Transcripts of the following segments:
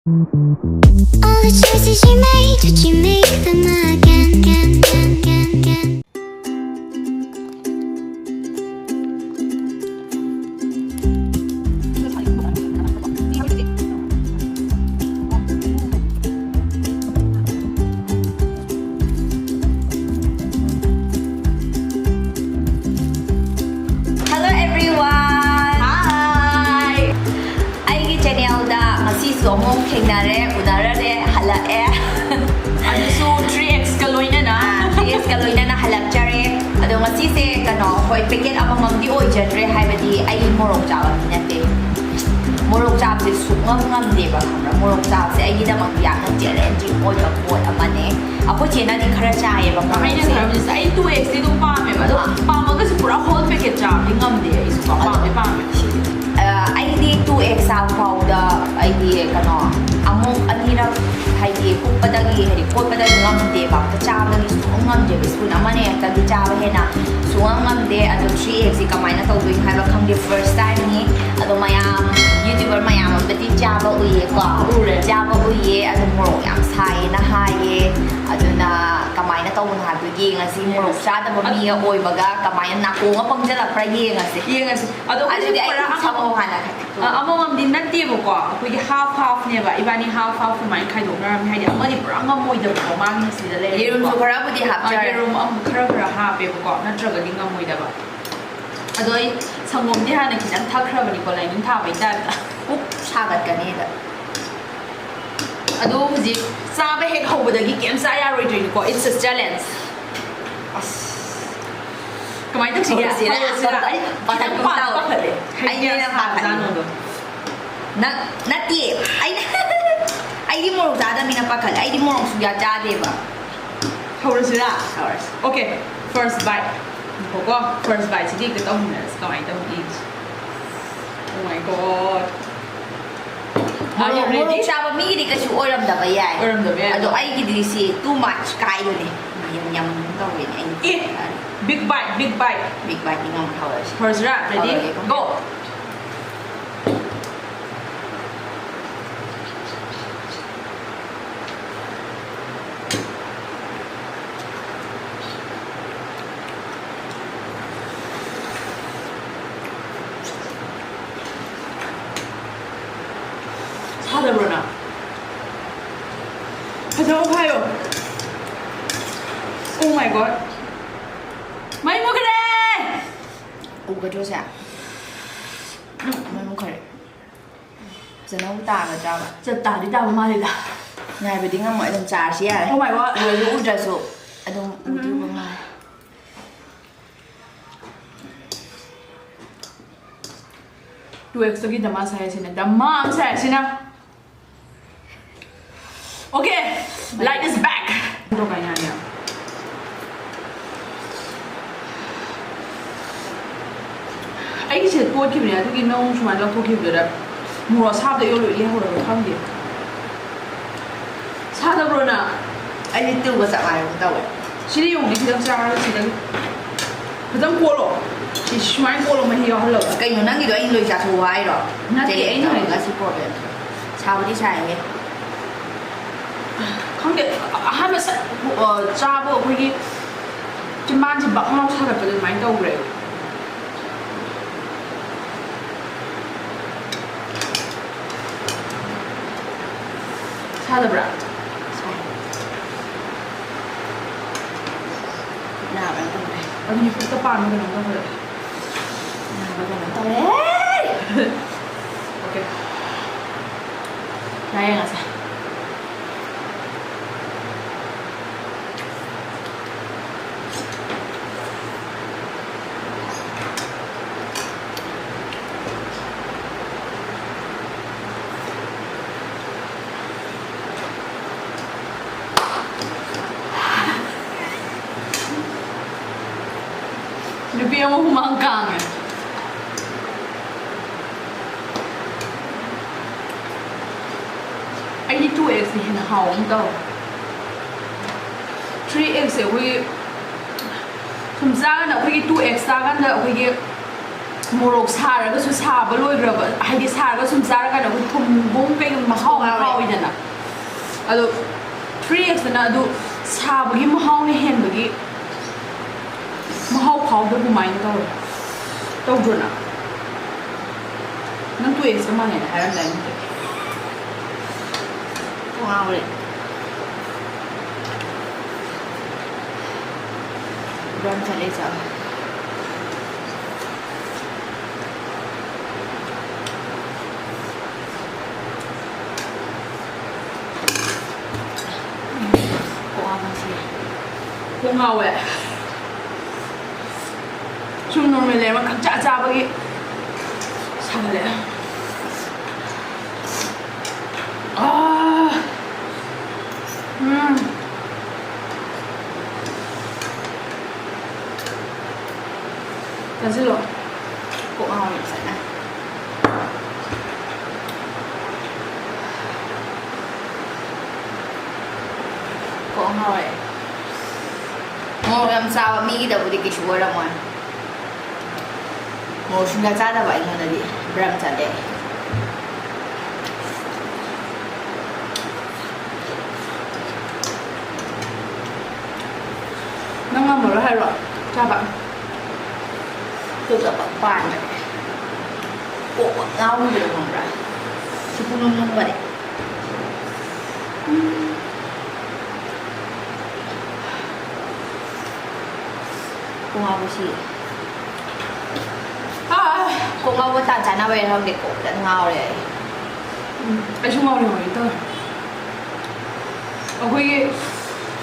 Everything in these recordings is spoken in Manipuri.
All the choices you made, did you make them again, again, again, again, again? Hello everyone! Hi! ꯑꯩꯒꯤ ꯆꯦꯅꯦꯜꯗ ꯉꯁꯤꯁꯨ ꯑꯃꯨꯛ ꯊꯦꯡꯅꯔꯦ, ꯎꯅꯔꯦ, ꯍꯜꯂꯛꯑꯦ. ꯑꯗꯨꯁꯨ 3x ꯀ ꯂꯣꯏꯅꯅ 3Xꯀ ꯂꯣꯏꯅꯅ ꯍꯜꯂꯛꯆꯔꯦ. ꯑꯗꯣ ꯉꯁꯤꯁꯦ ꯍꯣꯏ ꯄꯦꯀꯦꯠ ꯑꯃꯃꯝꯗꯤ ꯑꯣꯏꯖꯗ꯭ꯔꯦ ꯍꯥꯏꯕꯗꯤ ꯑꯩ ꯃꯣꯔꯣꯛ ꯆꯥꯕ ꯃꯤ ꯅꯠꯇꯦ. ꯃꯣꯔꯣꯛ ꯆꯥꯕꯁꯦ ꯁꯨꯛꯉꯝ ꯉꯝꯗꯦꯕ ꯈꯪꯕ꯭ꯔꯥ? ꯃꯣꯔꯣꯛ ꯆꯥꯕꯁꯦ ꯑꯩꯒꯤꯗꯃꯛꯇ ꯌꯥꯝꯅ ꯆꯦꯂꯦꯟꯖꯤꯡ ꯑꯣꯏꯕ ꯄꯣꯠ ꯑꯃꯅꯦ. ꯑꯩꯈꯣꯏ ꯆꯦꯅꯗꯤ ꯈꯔ ꯆꯥꯏꯌꯦꯕ ꯑꯩꯅ ꯃꯣꯔꯣꯛꯁꯦ. ꯈꯔꯕꯁꯦ ꯑꯩ 2x ꯗꯤ ꯑꯗꯨꯝ ꯄꯥꯝꯃꯦꯕ ꯑꯗꯣ ꯄꯥꯝꯃꯒꯁꯨ ꯄꯨꯔꯥ ꯍꯣꯜ ꯄꯦꯀꯦꯠ ꯆꯥꯕꯗꯤ ꯉꯝꯗꯦ ꯑꯩꯁꯨ ꯄꯥꯝꯃꯦ ꯑꯩꯗꯤ 2X ꯆꯥꯕ ꯐꯥꯎꯗ ꯑꯩꯗꯤ ꯑꯃꯨꯛ ꯑꯅꯤꯔꯛ ꯍꯥꯏꯗꯤ ꯀꯨꯞꯄꯗꯒꯤ ꯍꯥꯏꯗꯤ ꯀꯣꯠꯄꯗꯒꯤ ꯉꯝꯗꯦꯕ ꯆꯥꯕꯗꯒꯤ ꯁꯨꯡꯉꯝ ꯉꯝꯗꯦꯕ ꯁ꯭ꯄꯨꯟ ꯑꯃꯅ ꯍꯦꯛꯇꯗꯤ ꯆꯥꯕ ꯍꯦꯟꯅ ꯁꯨꯡꯉꯝ ꯉꯝꯗꯦ. ꯑꯗꯣ 3Xꯁꯤ ꯀꯃꯥꯏꯅ ꯇꯧꯗꯣꯏꯅꯣ ꯍꯥꯏꯕ ꯈꯪꯗꯦ, ꯐꯥꯔꯁט ꯇꯥꯏꯝꯅꯤ. ꯑꯗꯣ ꯃꯌꯥꯝ ꯌꯨꯇ꯭ꯌꯨꯕꯔ ꯃꯌꯥꯝ ꯑꯃꯗꯤ ꯆꯥꯕ ꯎꯏꯌꯦꯀꯣ, ꯆꯥꯕ ꯎꯏꯌꯦ. ꯑꯗꯣ ꯃꯣꯔꯣꯛ ꯌꯥꯝ ꯁꯥꯏꯌꯦꯅ ꯍꯥꯏꯌꯦ. ꯑꯗꯨꯅ ꯀꯃꯥꯏꯅ ꯇꯧꯕꯅꯣ ꯍꯥꯏꯕꯗꯣ ꯌꯦꯡꯉꯁꯤ. ꯃꯣꯔꯣꯛ ꯆꯥꯗꯕ ꯃꯤꯒ ꯑꯣꯏꯕꯒ ꯀꯃꯥꯏꯅ ꯅꯥꯀꯣꯡꯒ ꯄꯪꯖꯜꯂꯛꯄ꯭ꯔꯥ ꯌꯦꯡꯉꯁꯤ. ꯑꯗꯣ ꯑꯗꯨꯗꯤ ꯑꯩꯈꯣꯏꯁꯦ ꯑꯩ ꯁꯪꯉꯣ ꯍꯥꯟꯅ ꯑꯃꯃꯝꯗꯤ ꯅꯠꯇꯦꯕꯀꯣ, ꯑꯩꯈꯣꯏꯒꯤ ꯍꯥꯐꯅꯦꯕ. ꯏꯕꯥꯅꯤ ꯍꯥꯐ ꯑꯗꯨꯃꯥꯏꯅ ꯈꯥꯏꯗꯣꯛꯅꯔꯝꯃꯤ. ꯍꯥꯏꯗꯤ ꯑꯃꯗꯤ ꯄꯨꯔా ꯉꯝꯃꯣꯏꯗꯕꯀꯣ, ꯃꯥꯒꯤ ꯁꯤꯗ ꯂꯩꯔꯦ. ꯌꯦꯔꯨꯝꯁꯨ ꯈꯔꯕꯨꯗꯤ ꯍꯥꯞꯆꯔꯦ. ꯌꯦꯔꯨꯝ ꯈꯔ ꯍꯥꯞꯄꯦꯕꯀꯣ, ꯅꯠꯇ꯭ꯔꯒꯗꯤ ꯉꯝꯃꯣꯏꯗꯕ. ꯑꯗꯣ ꯑꯩ ꯁꯪꯒꯣꯝꯗꯤ ꯍꯥꯟꯅ ꯈꯤꯇꯪ ꯊꯛꯈ꯭ꯔꯕꯅꯤꯀꯣ, ꯂꯥꯏꯅꯤꯡ ꯊꯥꯕꯩ ꯇꯥꯏꯞꯇ. ꯄꯨꯛ ꯁꯥꯒꯠꯀꯅꯤꯗ. ꯑꯗꯣ ꯍꯧꯖꯤꯛ ꯆꯥꯕ ꯍꯦꯛ ꯍꯧꯕꯗꯒꯤ ꯀꯩꯝ ꯆꯥ ꯌꯥꯔꯣꯏꯗꯣꯏꯅꯤꯀꯣ. ꯏꯠꯁ ꯑ ꯆꯦꯂꯦꯟꯖ. ꯀꯃꯥꯏꯅ ꯇꯧꯁꯤꯒꯦ? ꯑꯩ ꯄꯥꯈꯠ ꯄꯥꯈꯠꯂꯦ. ꯑꯩꯅ ꯄꯥꯈꯠꯂꯦ. ꯅꯠꯇꯦ ꯑꯩꯗꯤ ꯃꯣꯔꯣꯛ ꯆꯥꯗꯕꯅꯤꯅ ꯄꯥꯈꯠꯂꯦ. ꯑꯩꯗꯤ ꯃꯣꯔꯣꯛ ꯁꯨꯡꯆꯥ ꯆꯥꯗꯦꯕ. ꯍꯧꯔꯁꯤꯔꯥ? ꯍꯧꯔꯁꯤ. ꯑꯣꯀꯦ, ꯐꯥꯔꯁ ꯕꯥꯏꯠ. ꯀꯣ ꯐꯥꯔꯁ ꯕꯥꯏꯠꯁꯤꯗꯤ ꯍꯦꯛꯇ ꯇꯧꯃꯤꯟꯅꯔꯁꯤ. ꯀꯃꯥꯏꯅ ꯇꯧꯅꯤ? ꯑꯣ ꯃꯥꯏ ꯒꯣꯗ. ꯃꯣꯔꯣꯛ ꯆꯥꯕ ꯃꯤꯒꯤꯗꯤ ꯀꯩꯁꯨ ꯑꯣꯏꯔꯝꯗꯕ ꯌꯥꯏ. ꯑꯗꯣ ꯑꯩꯒꯤꯗꯤ ꯁꯤ ꯇꯨ ꯃꯥꯆ ꯀꯥꯏꯗꯨꯅꯦ. ꯌꯥꯝ ꯇꯧꯋꯦꯅꯦ ꯑꯩ. ꯕꯤꯛ ꯕꯥꯏꯠ. ꯕꯤꯛ ꯕꯥꯏꯠ ꯉꯝ ꯍꯧꯔꯁꯤ. ꯍꯧꯔꯁꯤꯔꯥ? ꯔꯦꯗꯤ? ꯒꯣ! 사다브로나 가져와 봐요. 오 마이 갓. 많이 먹으래. 우거조사. 너무 그래. 너무 따가자가. 저 다리 따고 말이다. ꯉꯥꯏꯕꯗꯤ ꯉꯝꯃꯣꯏ ꯑꯗꯨꯝ ꯆꯥꯔꯁꯤ ꯌꯥꯔꯦ. 오 마이 갓. 우ꯔꯁꯨ 우ꯗ꯭ꯔꯁꯨ ꯑꯗꯨꯝ 우디고 ꯉꯥꯏ. 엑스기 담아 사야지나 담아 사야지나. 오케이. Light is back. 들어가야 하냐. ꯑꯩꯒꯤꯁꯦ ꯇꯣꯠꯈꯤꯕꯅꯦ ꯑꯗꯨꯒꯤ ꯅꯧ ꯁꯨꯃꯥꯏꯅ ꯂꯧꯊꯣꯛꯈꯤꯕꯗꯨꯗ ꯃꯣꯔꯣꯛ ꯁꯥꯕꯗ ꯏꯔꯣꯏ ꯍꯧꯔꯒ ꯈꯪꯗꯦ. ꯁꯥꯗꯕ꯭ꯔꯣꯅ? ꯑꯩꯗꯤ ꯇꯨꯒ ꯆꯞ ꯃꯥꯟꯅꯕ ꯇꯧꯋꯦ. ꯁꯤꯗ ꯌꯦꯡꯉꯨꯅꯦ, ꯈꯤꯇꯪ ꯆꯥꯔꯒ ꯁꯤꯗꯪ ꯈꯤꯇꯪ ꯀꯣꯠꯂꯣ. ꯁꯤ ꯁꯨꯃꯥꯏꯅ ꯀꯣꯠꯂꯣ, ꯃꯍꯤ ꯌꯥꯎꯍꯜꯂꯒ. ꯀꯩꯅꯣ ꯅꯪꯒꯤꯗꯣ ꯑꯩꯅ ꯂꯣꯏ ꯆꯥꯊꯣꯛꯑꯣ ꯍꯥꯏꯔꯣ? ꯅꯠꯇꯦ, ꯑꯩꯅ ꯍꯥꯏꯔꯒ ꯁꯤ ꯄ꯭ꯔꯣꯕ꯭ꯂꯦꯝ. ꯁꯥꯕꯨꯗꯤ ꯁꯥꯏꯌꯦ. ꯈꯪꯗꯦ, ꯑꯍꯥꯟꯕ ꯆꯥꯕ ꯑꯩꯈꯣꯏꯒꯤ ꯆꯤꯝꯕꯥꯟꯁꯦ ꯕꯛ ꯂꯥꯎ ꯁꯥꯒꯠꯄꯗ ꯑꯗꯨꯃꯥꯏꯅ ꯇꯧꯈ꯭ꯔꯦ. 사다브라. 나랑 그래. 아니 그때 빠는 거 너무 그래. 나랑 그래. 오케이. 나영아사. Lupi mo humangkang. ꯑꯩꯗꯤ 2x ꯍꯦꯟꯅ ꯍꯥꯎꯕ ꯑꯃ ꯇꯧꯋꯦ. 3xꯁꯦ ꯑꯩꯈꯣꯏꯒꯤ ꯁꯨꯝ ꯆꯥꯀꯥꯟꯗ ꯑꯩꯈꯣꯏꯒꯤ 2x ꯆꯥꯀꯥꯟꯗ ꯑꯩꯈꯣꯏꯒꯤ โมโรกซาแล้วก็สุซาบะลอยกระบะให้ดิซาแล้วก็สุซาแล้วก็เดี๋ยวทุ่มบุ้งเป็นมาเข้าอีนั่นน่ะอะดู 3x นะดูซาบกี้มาเข้าในเห็นบกี้มาเข้าเขาด้วยกูไม่ได้ต้องจุนอ่ะนั่นตัวเองสมัยไหนอะไรนั่นว้าวเลยร้อนจัดเลยจ้ะพวกเราช่วงนอนไปเลยมันกังจ้าจ้าไปกี่ช่างเลยแต่สิหรอพวกเราอย่างไรนะพวกเราMo yang sawa mi kita budi kisah orang mana. Mo sudah cara baik mana dia beram cara. Nang ngambil lah hero, coba. Tu tak pan. Oh ngau dia orang beram. Sepuluh nombor deh. Kung ako si kung ako tansa na way hang deko dan ngao le ai chung ngao le mai ta akoi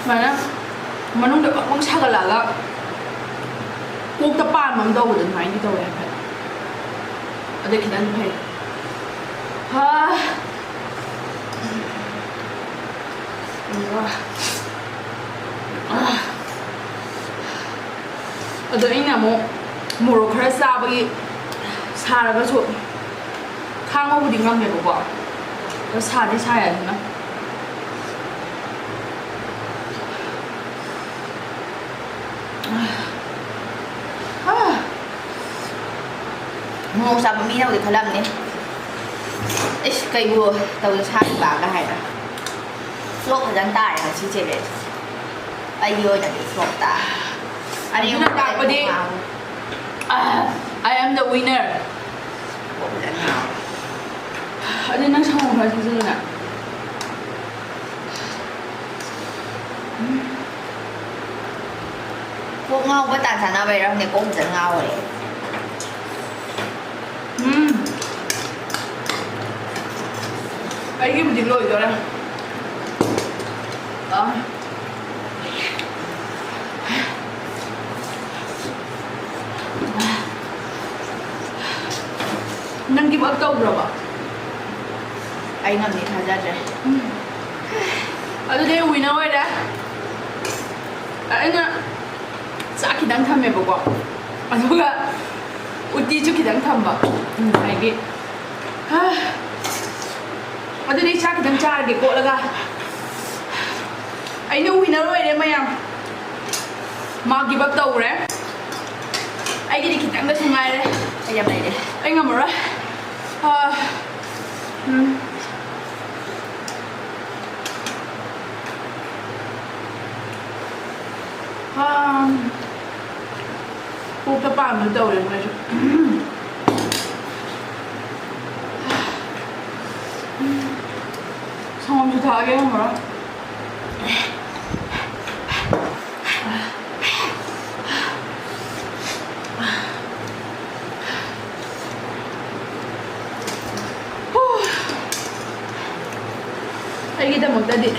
mana manung da bang sagala la kok ta pan mam do den mai ni to le pha ade kidan phe 어떤 이나 뭐로 그래 싸버기 살아가지고 강어부 딩감 내보고 그 살이 사야 되나? Mua sao mà mi đâu được khởi lâm nè cây bùa tàu sai bà cái này nè lốt thời gian tài là chi chế đấy ai vô là bị lốt ta anh em đặt vào đi I am the winner anh đang xong rồi thật sự nèพวกเงาก็ต่างฐานะไปแล้วเนี่ยก็จะเงาเลยไอ้กี่มันดิ้นลอยตัวแล้วนั่งกินอัพต้มหรอปะไอ้นั่นนี่ท่าจะเลยอันนี้วินเอาไว้นะไอ้เนี่ยจากที่ดังทำเองบอกว่าอันนี้ก็อุติจุดที่ดังทำบ่ไอ้กี่อันนี้จากที่ดังจ่ายกี่โกะแล้วกันไอ้เนี่ยวินเอาไว้เนี่ยมายังมากินอัพต้มเลยไอ้กี่ที่ดังได้ทำไงเลยไอ้ยังไงเลยไอ้งามอะไรปูกระป๋ามันโตเลยไหมจ๊ะช่องสุดท้ายยังเหรอไอ้กี่แต่หมดแต่ดิ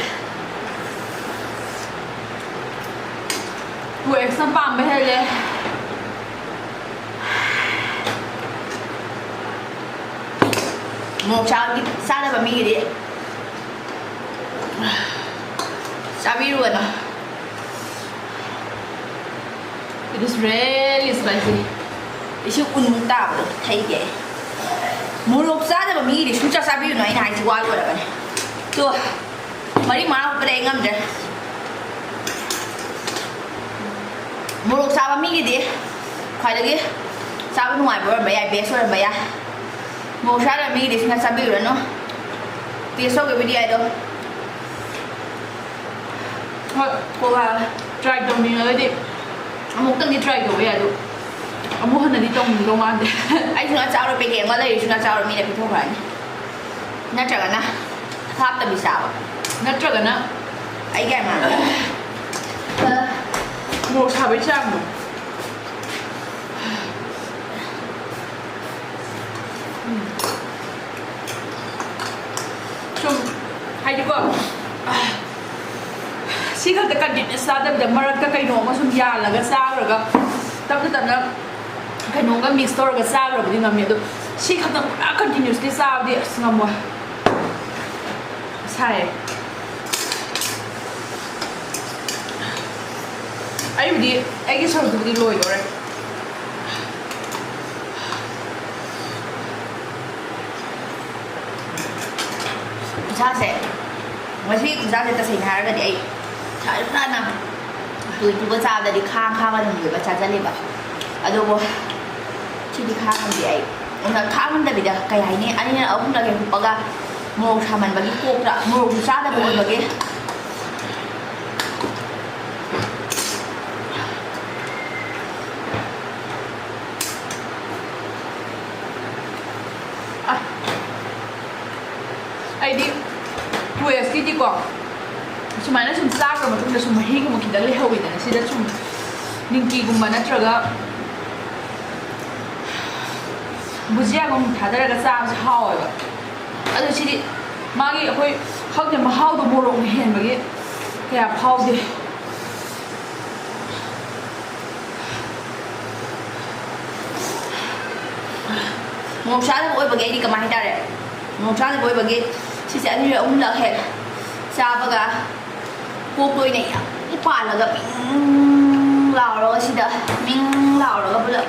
กูเอ็กซ์ปั๊มไปให้เลยmột sao sao đây bà mi đi sao mi luôn à it is really spicy đi siêu un muốn tao thấy vậy một lục sao đây bà mi đi xuống cho sao mi nói này thì qua luôn rồi chưa mà đi mà cái đây ngâm rồi một lục sao bà mi đi khỏi được đi ꯆꯥꯕ ꯅꯨꯡꯉꯥꯏꯕ ꯑꯣꯏꯔꯝꯕ ꯌꯥꯏ ꯕꯦꯁ ꯑꯣꯏꯔꯝꯕ ꯌꯥꯏ ꯃꯣꯔꯣꯛ ꯆꯥꯗꯕ ꯃꯤꯒꯤꯗꯤ ꯁꯨꯡꯆꯥ ꯆꯥꯕꯤꯔꯨꯔꯅꯨ ꯇꯦꯁ ꯇꯧꯒꯦꯕꯨꯗꯤ ꯌꯥꯏ ꯑꯗꯣ ꯍꯣꯏ ꯀꯣꯛ ꯇ꯭ꯔꯥꯏ ꯇꯧꯅꯤꯡꯉꯒꯗꯤ ꯑꯃꯨꯛꯇꯪꯗꯤ ꯇ꯭ꯔꯥꯏ ꯇꯧꯕ ꯌꯥꯏ ꯑꯗꯣ ꯑꯃꯨꯛ ꯍꯟꯅꯗꯤ ꯇꯧꯅꯤꯡꯗꯧ ꯃꯥꯟꯗꯦ ꯑꯩ ꯁꯨꯡꯆꯥ ꯆꯥꯎꯔ ꯄꯦꯀꯦꯠ ꯑꯃ ꯂꯩꯔꯤ ꯁꯨꯡꯆꯥ ꯆꯥꯎꯔ ꯃꯤꯅ ꯄꯤꯊꯣꯛꯈ꯭ꯔꯅꯤ ꯅꯠꯇ꯭ꯔꯒꯅ ꯍꯥꯞꯇꯕꯤ ꯆꯥꯕ ꯅꯠꯇ꯭ꯔꯒꯅ ꯑꯩ ꯀꯌꯥ ꯃꯥꯟꯒꯦ ꯃꯣꯔꯣꯛ ꯁꯥꯕꯩ ꯆꯥꯡꯗꯣ ꯁꯨꯝ ꯍꯥꯏꯗꯤꯀꯣ ꯁꯤ ꯈꯛꯇ ꯀꯟꯇꯤꯅ꯭ꯌꯨꯁ ꯆꯥꯗꯕꯤꯗ ꯃꯔꯛꯇ ꯀꯩꯅꯣꯝꯃ ꯁꯨꯝ ꯌꯥꯜꯂꯒ ꯆꯥꯈ꯭ꯔꯒ ꯇꯞꯅ ꯇꯞꯅ ꯀꯩꯅꯣꯝꯒ ꯃꯤꯛꯁ ꯇꯧꯔꯒ ꯆꯥꯈ꯭ꯔꯕꯗꯤ ꯉꯝꯃꯤ ꯑꯗꯣ ꯁꯤ ꯈꯛꯇ ꯄꯨꯔꯥ ꯀꯟꯇꯤꯅ꯭ꯌꯨꯁꯂꯤ ꯆꯥꯕꯗꯤ ꯑꯁ ꯉꯝꯃꯣꯏ ꯁꯥꯏꯌꯦ ꯑꯩꯕꯨꯗꯤ ꯑꯩꯒꯤ ꯁꯔꯨꯛꯇꯨꯕꯨꯗꯤ ꯂꯣꯏꯗꯣꯔꯦ ꯈꯨꯠꯁꯥꯁꯦ ꯉꯁꯤ ꯈꯨꯠꯁꯥꯁꯦ ꯇꯁꯦꯡꯅ ꯍꯥꯏꯔꯒꯗꯤ ꯑꯩ ꯐꯖꯅ ꯇꯨꯕ ꯆꯥꯕꯗꯗꯤ ꯈꯥꯡꯉ ꯑꯗꯨꯝ ꯂꯣꯏꯕ ꯆꯥꯖꯜꯂꯦꯕ ꯑꯗꯨꯕꯨ ꯁꯤꯗꯤ ꯈꯥꯡꯉꯝꯗꯦ ꯑꯩ ꯈꯥꯡꯉꯝꯗꯕꯤꯗ ꯀꯩ ꯍꯥꯏꯅꯤ ꯑꯅꯤꯔꯛ ꯑꯍꯨꯝꯂꯛ ꯍꯨꯞꯄꯒ ꯃꯣꯔꯣꯛ ꯁꯥꯃꯟꯕꯒꯤ ꯀꯣꯛꯇ ꯃꯣꯔꯣꯛꯁꯨ ꯆꯥꯗꯕ ꯑꯣꯏꯕꯒꯤ ꯑꯩꯗꯤ 2Sꯀꯤꯗꯤꯀꯣ ꯁꯨꯃꯥꯏꯅ ꯁꯨꯝ ꯆꯥꯈ꯭ꯔ ꯃꯇꯨꯡꯗ ꯁꯨꯝ ꯃꯍꯤꯒꯨꯝꯕ ꯈꯤꯇꯪ ꯂꯩꯍꯧꯋꯤꯗꯅ ꯁꯤꯗ ꯁꯨꯝ ꯅꯤꯡꯀꯤꯒꯨꯝꯕ ꯅꯠꯇ꯭ꯔꯒ ꯕꯨꯖꯤꯌꯥꯒꯨꯝꯕ ꯊꯥꯗꯔꯒ ꯆꯥꯕꯁꯦ ꯍꯥꯎꯋꯦꯕ ꯑꯗꯨ ꯁꯤꯗꯤ ꯃꯥꯒꯤ ꯑꯩꯈꯣꯏ ꯈꯪꯗꯦ ꯃꯍꯥꯎꯗꯣ ꯃꯣꯔꯣꯛꯅ ꯍꯦꯟꯕꯒꯤ ꯀꯌꯥ ꯐꯥꯎꯗꯦ ꯃꯣꯔꯣꯛ ꯆꯥꯗꯕ ꯑꯣꯏꯕꯒꯤ ꯑꯩꯗꯤ ꯀꯃꯥꯏ ꯍꯥꯏꯇꯥꯔꯦ ꯃꯣꯔꯣꯛ ꯆꯥꯗꯕ ꯑꯣꯏꯕꯒꯤ ꯁꯤꯁꯦ ꯑꯅꯤꯔꯛ ꯑꯍꯨꯝꯂꯛ ꯍꯦꯛ ꯆꯥꯕꯒ ꯀꯣꯛꯇ ꯑꯣꯏꯅ ꯌꯥꯝ ꯄꯥꯜꯂꯒ ꯃꯤꯡ ꯂꯥꯎꯔꯒ ꯁꯤꯗ ꯃꯤꯡ ꯂꯥꯎꯔꯒ ꯄꯨꯂꯞ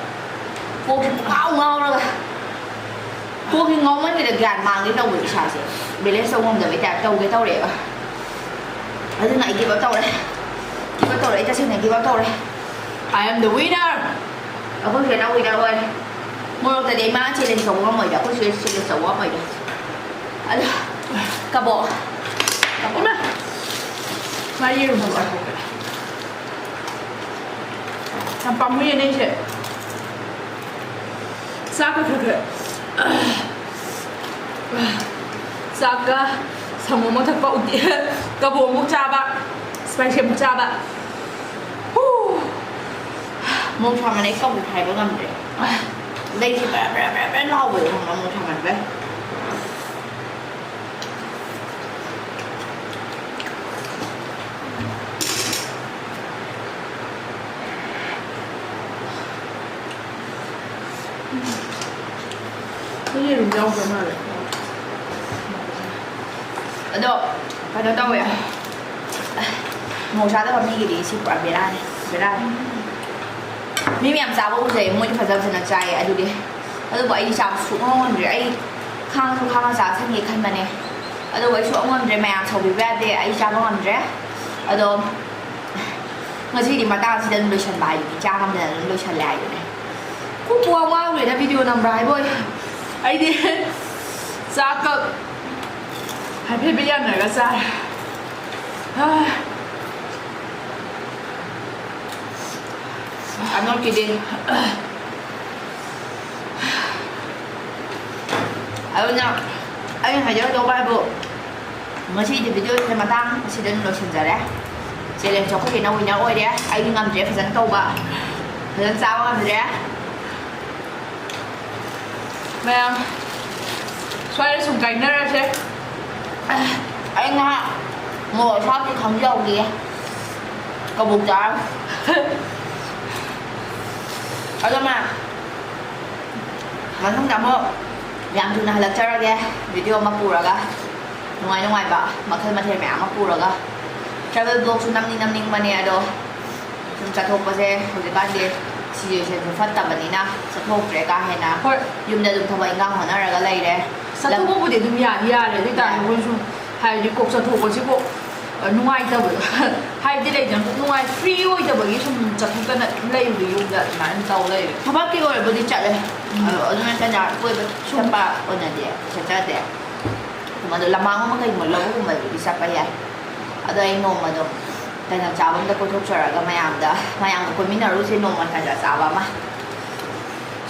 ꯀꯣꯛꯁꯤ ꯄꯨꯡꯉꯥꯎ ꯉꯥꯎꯔꯒ ꯀꯣꯛꯁꯤ ꯉꯥꯎꯃꯟꯕꯗ ꯒ꯭ꯌꯥꯟ ꯃꯥꯡꯒꯦ ꯇꯧꯕ ꯏꯁꯥꯁꯦ ꯕꯦꯂꯦꯟꯁ ꯇꯧ ꯉꯝꯗꯕꯩ ꯇꯥꯏꯞ ꯇꯧꯒꯦ ꯇꯧꯔꯛꯑꯦꯕ ꯑꯗꯨꯅ ꯑꯩ ꯒꯤꯞ ꯑꯞ ꯇꯧꯔꯦ ꯒꯤꯞ ꯑꯞ ꯇꯧꯔꯦ ꯑꯩ ꯇꯁꯦꯡꯅ ꯒꯤꯞ ꯑꯞ ꯇꯧꯔꯦ I am the winner ꯑꯩꯈꯣꯏ ꯁꯤꯗ ꯋꯤꯅꯔ ꯑꯣꯏꯔꯦ ꯃꯣꯔꯣꯛꯇꯗꯤ ꯑꯩ ꯃꯥ ꯆꯦꯂꯦꯟꯖ ꯇꯧꯕ ꯉꯝꯃꯣꯏꯗ ꯑꯩꯈꯣꯏ ꯁꯤꯗ ꯆꯦꯂꯦꯟꯖ ꯇꯧꯕ ꯉꯝꯃꯣꯏꯗ ꯑꯗꯣ ꯀꯕꯣꯛ ꯏꯃꯥ ꯃꯥ ꯌꯦꯔꯨꯝ ꯑꯃ ꯆꯥꯊꯣꯛꯈ꯭ꯔꯦ ꯌꯥꯝ ꯄꯥꯝꯃꯨꯏꯅꯦ ꯑꯩꯁꯦ ꯆꯥꯛꯀ ꯈꯔ ꯆꯥꯛꯀ ꯁꯪꯒꯣꯝ ꯑꯃ ꯊꯛꯄ ꯎꯇꯤ ꯀꯕꯣꯛ ꯑꯃꯨꯛ ꯆꯥꯕ ꯁ꯭ꯄꯥꯏꯁꯤ ꯑꯃꯨꯛ ꯆꯥꯕ ꯃꯣꯔꯣꯛ ꯁꯥꯃꯟ ꯑꯩ ꯀꯕꯣꯛ ꯍꯥꯏꯕ ꯉꯝꯗ꯭ꯔꯦ ꯂꯩꯁꯦ ꯕ꯭ꯔ ꯕ꯭ꯔ ꯕ꯭ꯔ ꯕ꯭ꯔ ꯂꯥꯎꯕꯗꯣ ꯈꯪꯕ꯭ꯔꯥ ꯃꯣꯔꯣꯛ ꯁꯥꯃꯟꯕꯩ ꯌꯦꯔꯨꯝ ꯌꯥꯎꯈ꯭ꯔ ꯃꯥꯜꯂꯦ ꯑꯗꯣ ꯀꯩꯅꯣ ꯇꯧꯋꯦ ꯃꯣꯔꯣꯛ ꯆꯥꯗꯕ ꯃꯤꯒꯤꯗꯤ ꯁꯤ ꯄꯨꯔꯥ ꯕꯦꯔꯥꯅꯤ ꯕꯦꯔꯥꯅꯤ ꯃꯤ ꯃꯌꯥꯝ ꯆꯥꯕ ꯎꯖꯩ ꯃꯣꯏꯗꯤ ꯐꯖ ꯐꯖꯅ ꯆꯥꯏꯌꯦ ꯑꯗꯨꯗꯤ ꯑꯗꯨꯕꯨ ꯑꯩꯗꯤ ꯆꯥꯕ ꯁꯨꯛꯉꯝ ꯉꯝꯗ꯭ꯔꯦ ꯑꯩ ꯈꯥꯡꯁꯨ ꯈꯥꯡꯉ ꯆꯥꯁꯟꯒꯦ ꯈꯟꯕꯅꯦ ꯑꯗꯨꯕꯨ ꯑꯩ ꯁꯨꯛꯉꯝ ꯉꯝꯗ꯭ꯔꯦ ꯃꯌꯥꯝ ꯁꯧꯕꯤꯕ ꯌꯥꯗꯦ ꯑꯩ ꯆꯥꯕ ꯉꯝꯗ꯭ꯔꯦ ꯑꯗꯣ ꯉꯁꯤꯗꯤ ꯃꯇꯥꯡꯁꯤꯗ ꯑꯗꯨꯝ ꯂꯣꯏꯁꯟꯕ ꯍꯥꯏꯗꯨꯅꯤ ꯆꯥ ꯉꯝꯗꯅ ꯑꯗꯨꯝ ꯂꯣꯏꯁꯜꯂꯦ ꯍꯥꯏꯗꯨꯅꯦ ꯋꯥ ꯋꯥꯎꯔꯦꯗ ꯚꯤꯗꯤꯑꯣ ꯅꯝꯕ꯭ꯔꯥ ꯍꯥꯏꯕꯣꯏ ꯑꯩꯗꯤ ꯆꯥꯛꯀ ꯍꯥꯏꯐꯦꯠ ꯌꯥꯅꯔꯒ ꯆꯥꯔꯦ I'm not kidding ꯑꯗꯨꯅ ꯑꯩꯅ ꯍꯥꯏꯖꯔꯛꯇꯧꯕ ꯍꯥꯏꯕꯨ ꯉꯁꯤꯗꯤ ꯚꯤꯗꯤꯑꯣꯁꯦ ꯃꯇꯥꯡ ꯑꯁꯤꯗ ꯑꯗꯨꯝ ꯂꯣꯏꯁꯤꯟꯖꯔꯦ ꯆꯦꯂꯦꯟꯖ ꯑꯩꯈꯣꯏꯒꯤꯅ ꯋꯤꯅꯔ ꯑꯣꯏꯔꯦ ꯑꯩꯗꯤ ꯉꯝꯗ꯭ꯔꯦ ꯐꯖꯅ ꯇꯧꯕ ꯐꯖꯅ ꯆꯥꯕ ꯉꯝꯗ꯭ꯔꯦ ꯃꯌꯥꯝ ꯁ꯭ꯋꯥꯏꯗ ꯁꯨꯝ ꯀꯥꯏꯅꯔꯁꯦ ꯑꯩ ꯉꯥꯏꯍꯥꯛ ꯃꯣꯔꯣꯛ ꯑꯁꯥꯕꯗꯤ ꯈꯪꯖꯍꯧꯈꯤꯒꯦ ꯀꯕꯣꯛ ꯆꯥꯔꯒ ꯑꯗꯣ ꯃꯊꯪꯗ ꯑꯃꯨꯛ ꯌꯥꯝ ꯊꯨꯅ ꯍꯜꯂꯛꯆꯔꯒꯦ ꯚꯤꯗꯤꯑꯣ ꯑꯃ ꯄꯨꯔꯒ ꯅꯨꯡꯉꯥꯏ ꯅꯨꯡꯉꯥꯏꯕ ꯃꯈꯜ ꯃꯊꯦꯜ ꯃꯌꯥꯝ ꯑꯃ ꯄꯨꯔꯒ ꯇ꯭ꯔꯥꯚꯦꯜ ꯕ꯭ꯂꯣꯒꯁꯨ ꯅꯝꯅꯤꯡꯕꯅꯦ ꯑꯗꯣ ꯁꯨꯝ ꯆꯠꯊꯣꯛꯄꯁꯦ ꯍꯧꯖꯤꯛꯀꯥꯟꯗꯤ ꯁꯤꯆꯨꯋꯦꯁꯟꯁꯨ ꯐꯠꯇꯕꯅꯤꯅ ꯆꯠꯊꯣꯛꯇ꯭ꯔꯦ ꯀꯥ ꯍꯦꯟꯅ ꯍꯣꯏ ꯌꯨꯝꯗ ꯑꯗꯨꯝ ꯊꯕꯛ ꯏꯟꯈꯥꯡ ꯍꯣꯠꯅꯔꯒ ꯂꯩꯔꯦ ꯆꯠꯊꯣꯛꯄꯕꯨꯗꯤ ꯑꯗꯨꯝ ꯌꯥꯗꯤ ꯌꯥꯔꯦ ꯑꯗꯨ ꯑꯣꯏꯇꯥꯔꯁꯨ ꯑꯩꯈꯣꯏ ꯁꯨꯝ ꯍꯥꯏꯗꯤ ꯀꯣꯛ ꯆꯠꯊꯣꯛꯄꯁꯤꯕꯨ ꯅꯨꯡꯉꯥꯏꯇꯕꯗꯣ ꯍꯥꯏꯕꯗꯤ ꯂꯩꯗꯅ ꯅꯨꯡꯉꯥꯏ ꯐ꯭ꯔꯤ ꯑꯣꯏꯗꯕꯒꯤ ꯁꯨꯝ ꯆꯠꯊꯣꯛꯇꯅ ꯂꯩꯕꯗꯣ ꯌꯨꯝꯗ ꯑꯗꯨꯃꯥꯏꯅ ꯇꯧ ꯂꯩꯔꯦ ꯊꯕꯛꯀꯤ ꯑꯣꯏꯔꯕꯨꯗꯤ ꯆꯠꯂꯦ ꯑꯗꯣ ꯑꯗꯨ ꯅꯠꯇꯅ ꯀꯣꯏꯕ ꯆꯠꯄ ꯑꯣꯏꯅꯗꯤ ꯆꯠꯆꯗꯦ ꯑꯗꯣ ꯂꯝꯃꯥꯡꯒꯨꯝꯕ ꯀꯩꯒꯨꯝꯕ ꯂꯧꯕꯨꯛꯒꯨꯝꯕꯗꯤ ꯆꯠꯄ ꯌꯥꯏ ꯑꯗꯣ ꯑꯩ ꯅꯣꯡꯃꯗꯣ ꯇꯟꯖꯥ ꯆꯥꯕ ꯑꯝꯗ ꯀꯣꯏꯊꯣꯛꯆꯔꯒ ꯃꯌꯥꯝꯒ ꯀꯣꯏꯃꯤꯟꯅꯔꯨꯁꯦ ꯅꯣꯡꯃ ꯇꯟꯖꯥ ꯆꯥꯕ ꯑꯃ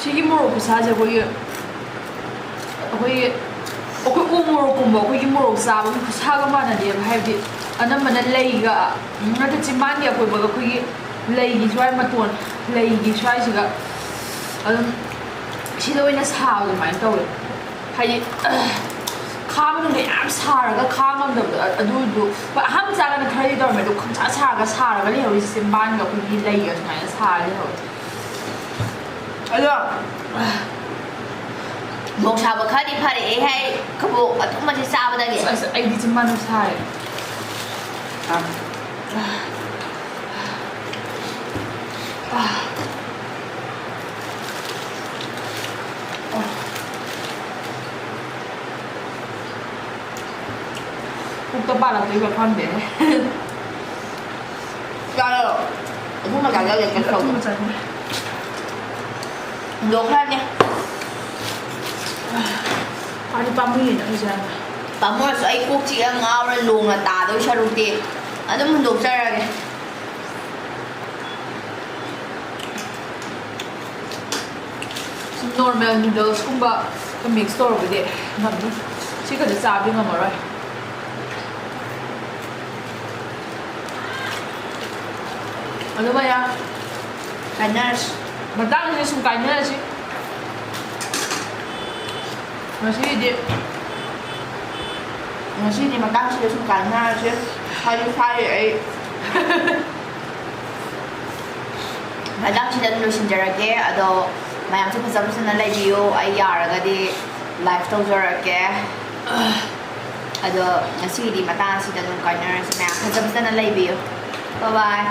ꯁꯤꯒꯤ ꯃꯣꯔꯣꯛ ꯈꯨꯠꯁꯥꯁꯦ ꯑꯩꯈꯣꯏ ꯎ ꯃꯣꯔꯣꯛꯀꯨꯝꯕ ꯑꯩꯈꯣꯏꯒꯤ ꯃꯣꯔꯣꯛ ꯆꯥꯕꯒꯤ ꯈꯨꯠꯁꯥꯒ ꯃꯥꯟꯅꯗꯦꯕ ꯍꯥꯏꯕꯗꯤ ꯑꯅꯝꯕꯅ ꯂꯩꯒ ꯅꯠꯇꯦ ꯆꯤꯝꯕꯥꯟꯒꯤ ꯑꯀꯣꯏꯕꯒ ꯑꯩꯈꯣꯏꯒꯤ ꯂꯩꯒꯤ ꯁ꯭ꯋꯥꯏ ꯃꯇꯣꯟ ꯂꯩꯒꯤ ꯁ꯭ꯋꯥꯏꯁꯤꯒ ꯑꯗꯨꯝ ꯁꯤꯗ ꯑꯣꯏꯅ ꯁꯥꯕ ꯑꯗꯨꯃꯥꯏꯅ ꯇꯧꯋꯦ ꯍꯥꯏꯗꯤ ꯈꯥ ꯃꯅꯨꯡꯗ ꯌꯥꯝ ꯁꯥꯔꯒ ꯈꯥ ꯉꯝꯗꯕꯗꯣ ꯑꯗꯨꯗꯣ ꯍꯣꯏ ꯑꯍꯥꯟꯕ ꯆꯥꯒꯅ ꯈꯔꯗꯤ ꯇꯧꯔꯝꯃꯦ ꯑꯗꯣ ꯈꯪꯁꯥ ꯁꯥꯔꯒ ꯂꯩꯍꯧꯔꯤꯁꯦ ꯆꯤꯝꯕꯥꯟꯒ ꯑꯩꯈꯣꯏꯒꯤ ꯂꯩꯒ ꯁꯨꯃꯥꯏꯅ ꯁꯥꯔ ꯂꯩꯍꯧꯔꯦ ꯑꯗꯣ ꯃꯣꯛ ꯁꯥꯕ ꯈꯔꯗꯤ ꯐꯔꯛꯑꯦ ꯍꯥꯏ ꯀꯕꯣꯛ ꯑꯗꯨꯝꯕꯁꯦ ꯆꯥꯕꯗꯒꯤ ꯑꯩꯗꯤ ꯆꯤꯝꯕꯥꯟꯗꯣ ꯁꯥꯔꯦ ꯄꯨꯛꯇ ꯄꯥꯜꯂꯛꯇꯣꯏꯕ ꯈꯪꯗꯦ ꯆꯥꯔꯣ ꯑꯗꯨꯝꯕ ꯆꯥꯖꯒꯦ ꯀꯩꯁꯨ ꯇꯧꯗꯦ ꯍꯨꯟꯗꯣꯛꯈ꯭ꯔꯅꯤ ꯄꯥꯗꯤ ꯄꯥꯝꯃꯨꯏꯅ ꯑꯩꯁꯦ ꯄꯥꯝꯃꯨꯔꯁꯨ ꯑꯩ ꯀꯣꯛ ꯆꯤꯛꯑ ꯉꯥꯎꯔ ꯂꯣꯡꯅ ꯇꯥꯗꯣꯏ ꯁꯔꯨꯛꯇꯤ ꯑꯗꯨꯝ ꯍꯨꯟꯗꯣꯛꯆꯔꯒꯦ ꯁꯨꯝ ꯅꯣꯔꯃꯦꯜ ꯅꯨꯗꯜꯁꯀꯨꯝꯕ ꯃꯤꯛꯁ ꯇꯧꯔꯕꯗꯤ ꯉꯝꯅꯤ ꯁꯤ ꯈꯛꯇ ꯆꯥꯕꯗꯤ ꯉꯝꯃꯔꯣꯏ ꯑꯗꯨ ꯃꯌꯥꯝ ꯀꯥꯏꯅꯔꯁꯤ ꯃꯇꯥꯡꯁꯤꯗ ꯁꯨꯝ ꯀꯥꯏꯅꯔꯁꯤ ꯉꯁꯤꯗꯤ ꯃꯇꯥꯡꯁꯤꯗ ꯁꯨꯝ ꯀꯥꯏꯅꯔꯁꯤ ꯐꯥꯏ ꯑꯩ ꯃꯇꯥꯡꯁꯤꯗ ꯑꯗꯨꯝ ꯂꯣꯏꯁꯤꯟꯖꯔꯒꯦ ꯑꯗꯣ ꯃꯌꯥꯝꯁꯨ ꯐꯖ ꯐꯖꯅ ꯂꯩꯕꯤꯌꯨ ꯑꯩ ꯌꯥꯔꯒꯗꯤ ꯂꯥꯏꯚ ꯇꯧꯖꯔꯛꯀꯦ ꯑꯗꯣ ꯉꯁꯤꯒꯤꯗꯤ ꯃꯇꯥꯡ ꯑꯁꯤꯗ ꯑꯗꯨꯝ ꯀꯥꯏꯅꯔꯁꯤ ꯃꯌꯥꯝ ꯐꯖ ꯐꯖꯅ ꯂꯩꯕꯤꯌꯨ ꯕꯥꯏ ꯕꯥꯏ